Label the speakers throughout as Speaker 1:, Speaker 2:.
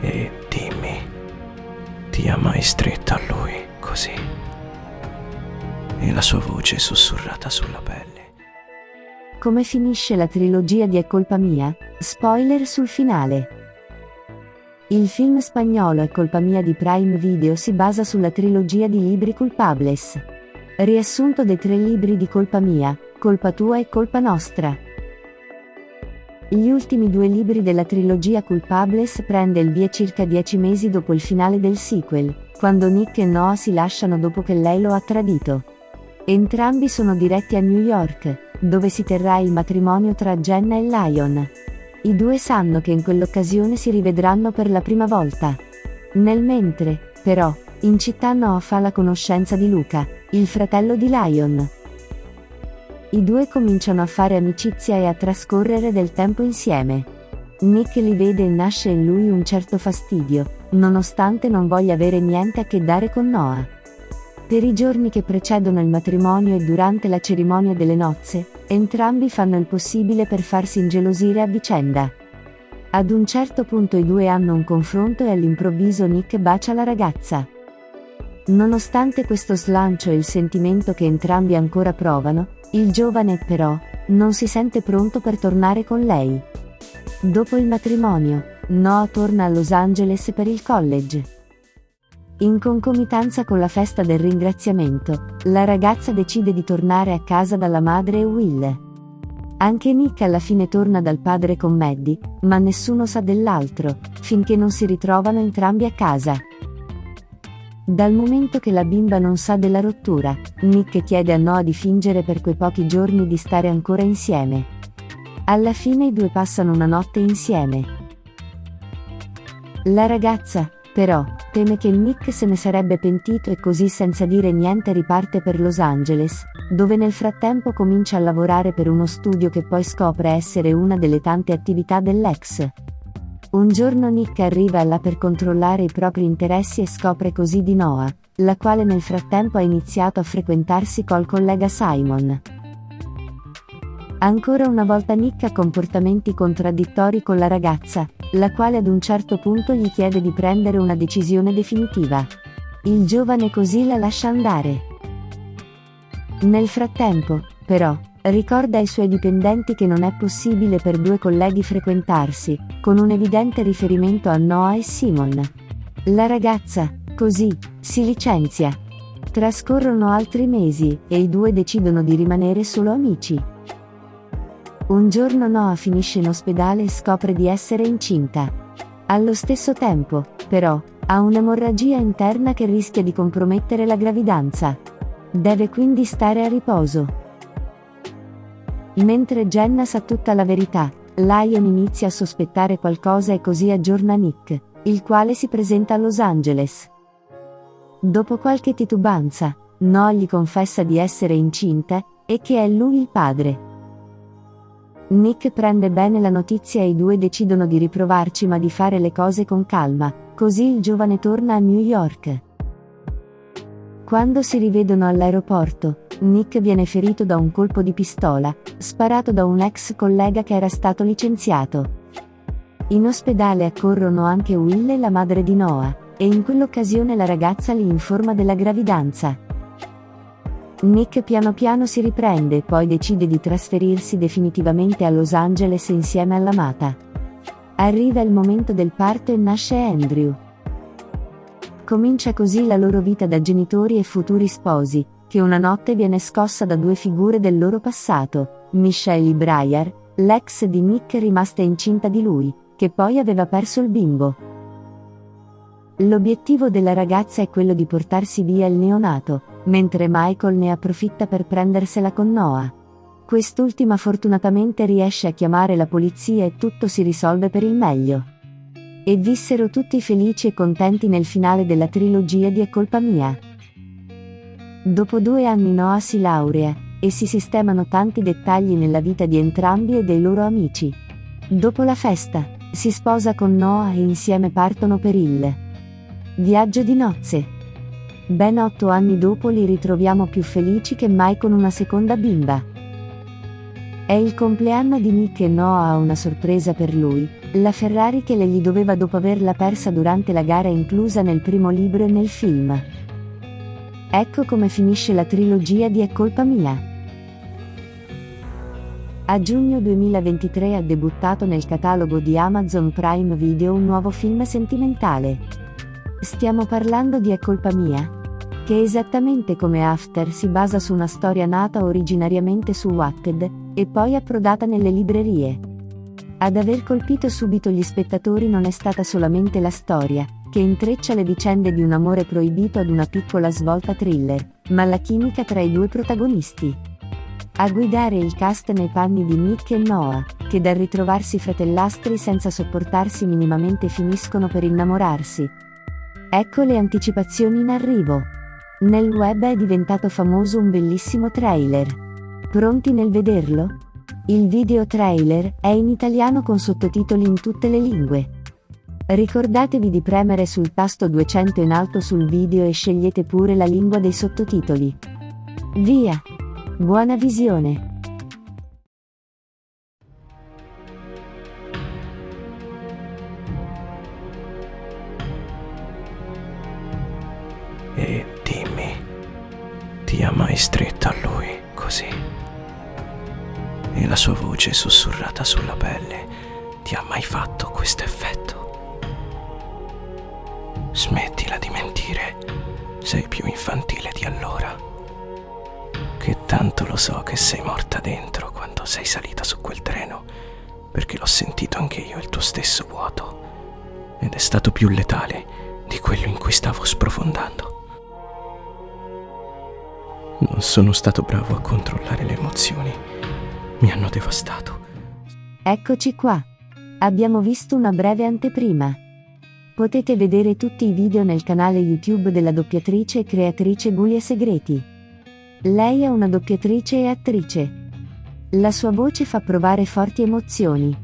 Speaker 1: E dimmi, ti ha mai stretto a lui così? E la sua voce sussurrata sulla pelle.
Speaker 2: Come finisce la trilogia di È colpa mia? Spoiler sul finale. Il film spagnolo È colpa mia di Prime Video si basa sulla trilogia di libri Culpables. Riassunto dei 3 libri di Colpa mia, Colpa tua e Colpa nostra. Gli ultimi 2 libri della trilogia Culpables prende il via circa 10 mesi dopo il finale del sequel, quando Nick e Noah si lasciano dopo che lei lo ha tradito. Entrambi sono diretti a New York, dove si terrà il matrimonio tra Jenna e Lion. I 2 sanno che in quell'occasione si rivedranno per la prima volta. Nel mentre, però, in città Noah fa la conoscenza di Luca, il fratello di Lion. I 2 cominciano a fare amicizia e a trascorrere del tempo insieme. Nick li vede e nasce in lui un certo fastidio, nonostante non voglia avere niente a che dare con Noah. Per i giorni che precedono il matrimonio e durante la cerimonia delle nozze, entrambi fanno il possibile per farsi ingelosire a vicenda. Ad un certo punto i 2 hanno un confronto e all'improvviso Nick bacia la ragazza. Nonostante questo slancio e il sentimento che entrambi ancora provano, il giovane, però, non si sente pronto per tornare con lei. Dopo il matrimonio, Noah torna a Los Angeles per il college. In concomitanza con la festa del ringraziamento, la ragazza decide di tornare a casa dalla madre e Will. Anche Nick alla fine torna dal padre con Maddie, ma nessuno sa dell'altro, finché non si ritrovano entrambi a casa. Dal momento che la bimba non sa della rottura, Nick chiede a Noah di fingere per quei pochi giorni di stare ancora insieme. Alla fine i 2 passano una notte insieme. La ragazza, però, teme che Nick se ne sarebbe pentito e così senza dire niente riparte per Los Angeles, dove nel frattempo comincia a lavorare per uno studio che poi scopre essere una delle tante attività dell'ex. Un giorno Nick arriva là per controllare i propri interessi e scopre così di Noah, la quale nel frattempo ha iniziato a frequentarsi col collega Simon. Ancora una volta Nick ha comportamenti contraddittori con la ragazza, la quale ad un certo punto gli chiede di prendere una decisione definitiva. Il giovane così la lascia andare. Nel frattempo, però, ricorda ai suoi dipendenti che non è possibile per 2 colleghi frequentarsi, con un evidente riferimento a Noah e Simon. La ragazza, così, si licenzia. Trascorrono altri mesi, e i 2 decidono di rimanere solo amici. Un giorno Noah finisce in ospedale e scopre di essere incinta. Allo stesso tempo, però, ha un'emorragia interna che rischia di compromettere la gravidanza. Deve quindi stare a riposo. Mentre Jenna sa tutta la verità, Lion inizia a sospettare qualcosa e così aggiorna Nick, il quale si presenta a Los Angeles. Dopo qualche titubanza, Noah gli confessa di essere incinta, e che è lui il padre. Nick prende bene la notizia e i 2 decidono di riprovarci ma di fare le cose con calma, così il giovane torna a New York. Quando si rivedono all'aeroporto, Nick viene ferito da un colpo di pistola, sparato da un ex collega che era stato licenziato. In ospedale accorrono anche Will e la madre di Noah, e in quell'occasione la ragazza li informa della gravidanza. Nick piano piano si riprende e poi decide di trasferirsi definitivamente a Los Angeles insieme all'amata. Arriva il momento del parto e nasce Andrew. Comincia così la loro vita da genitori e futuri sposi, che una notte viene scossa da 2 figure del loro passato, Michelle Breyer, l'ex di Nick rimasta incinta di lui, che poi aveva perso il bimbo. L'obiettivo della ragazza è quello di portarsi via il neonato, mentre Michael ne approfitta per prendersela con Noah. Quest'ultima fortunatamente riesce a chiamare la polizia e tutto si risolve per il meglio. E vissero tutti felici e contenti nel finale della trilogia di È colpa mia. Dopo 2 anni Noah si laurea, e si sistemano tanti dettagli nella vita di entrambi e dei loro amici. Dopo la festa, si sposa con Noah e insieme partono per il viaggio di nozze. Ben 8 anni dopo li ritroviamo più felici che mai con una seconda bimba. È il compleanno di Nick e Noah ha una sorpresa per lui, la Ferrari che le gli doveva dopo averla persa durante la gara inclusa nel primo libro e nel film. Ecco come finisce la trilogia di È colpa mia. A giugno 2023 ha debuttato nel catalogo di Amazon Prime Video un nuovo film sentimentale. Stiamo parlando di È colpa mia? Che esattamente come After si basa su una storia nata originariamente su Wattpad, e poi approdata nelle librerie. Ad aver colpito subito gli spettatori non è stata solamente la storia, che intreccia le vicende di un amore proibito ad una piccola svolta thriller, ma la chimica tra i due protagonisti. A guidare il cast nei panni di Nick e Noah, che dal ritrovarsi fratellastri senza sopportarsi minimamente finiscono per innamorarsi. Ecco le anticipazioni in arrivo. Nel web è diventato famoso un bellissimo trailer. Pronti nel vederlo? Il video trailer è in italiano con sottotitoli in tutte le lingue. Ricordatevi di premere sul tasto 200 in alto sul video e scegliete pure la lingua dei sottotitoli. Via! Buona visione!
Speaker 1: E dimmi, ti ha mai stretta a lui così? E la sua voce sussurrata sulla pelle ti ha mai fatto questo effetto? Smettila di mentire, sei più infantile di allora. Che tanto lo so che sei morta dentro quando sei salita su quel treno, perché l'ho sentito anche io il tuo stesso vuoto, ed è stato più letale di quello in cui stavo sprofondando. Non sono stato bravo a controllare le emozioni, mi hanno devastato.
Speaker 2: Eccoci qua. Abbiamo visto una breve anteprima. Potete vedere tutti i video nel canale YouTube della doppiatrice e creatrice Giulia Segreti. Lei è una doppiatrice e attrice. La sua voce fa provare forti emozioni.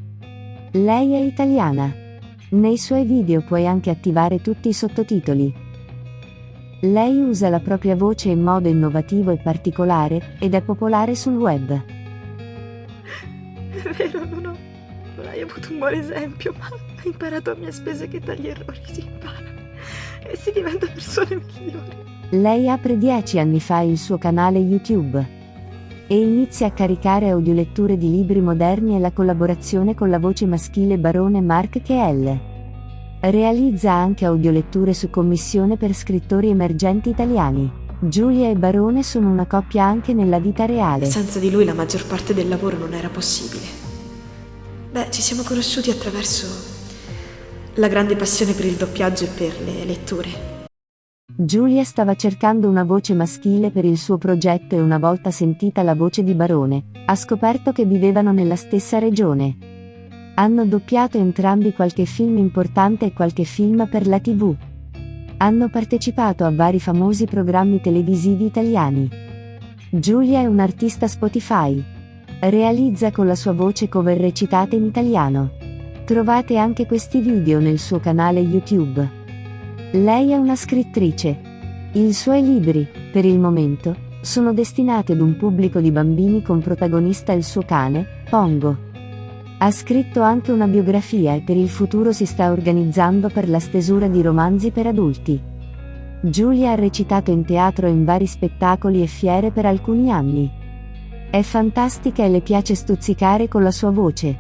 Speaker 2: Lei è italiana. Nei suoi video puoi anche attivare tutti i sottotitoli. Lei usa la propria voce in modo innovativo e particolare, ed è popolare sul web.
Speaker 3: È vero, non hai avuto un buon esempio, ma hai imparato a mie spese che dagli errori si impara e si diventa persone migliori.
Speaker 2: Lei apre 10 anni fa il suo canale YouTube e inizia a caricare audioletture di libri moderni e la collaborazione con la voce maschile barone Mark Kell. Realizza anche audioletture su commissione per scrittori emergenti italiani. Giulia e Barone sono una coppia anche nella vita reale.
Speaker 3: Senza di lui la maggior parte del lavoro non era possibile. Ci siamo conosciuti attraverso la grande passione per il doppiaggio e per le letture.
Speaker 2: Giulia stava cercando una voce maschile per il suo progetto e una volta sentita la voce di Barone, ha scoperto che vivevano nella stessa regione. Hanno doppiato entrambi qualche film importante e qualche film per la TV. Hanno partecipato a vari famosi programmi televisivi italiani. Giulia è un'artista Spotify. Realizza con la sua voce cover recitate in italiano. Trovate anche questi video nel suo canale YouTube. Lei è una scrittrice. I suoi libri, per il momento, sono destinati ad un pubblico di bambini con protagonista il suo cane, Pongo. Ha scritto anche una biografia e per il futuro si sta organizzando per la stesura di romanzi per adulti. Giulia ha recitato in teatro e in vari spettacoli e fiere per alcuni anni. È fantastica e le piace stuzzicare con la sua voce.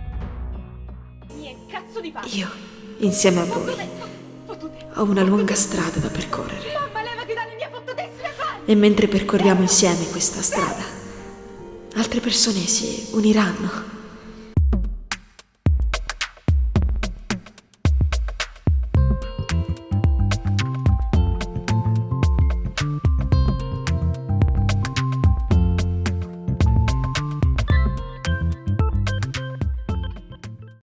Speaker 3: Io, insieme a voi, ho una lunga strada da percorrere. E mentre percorriamo insieme questa strada, altre persone si uniranno.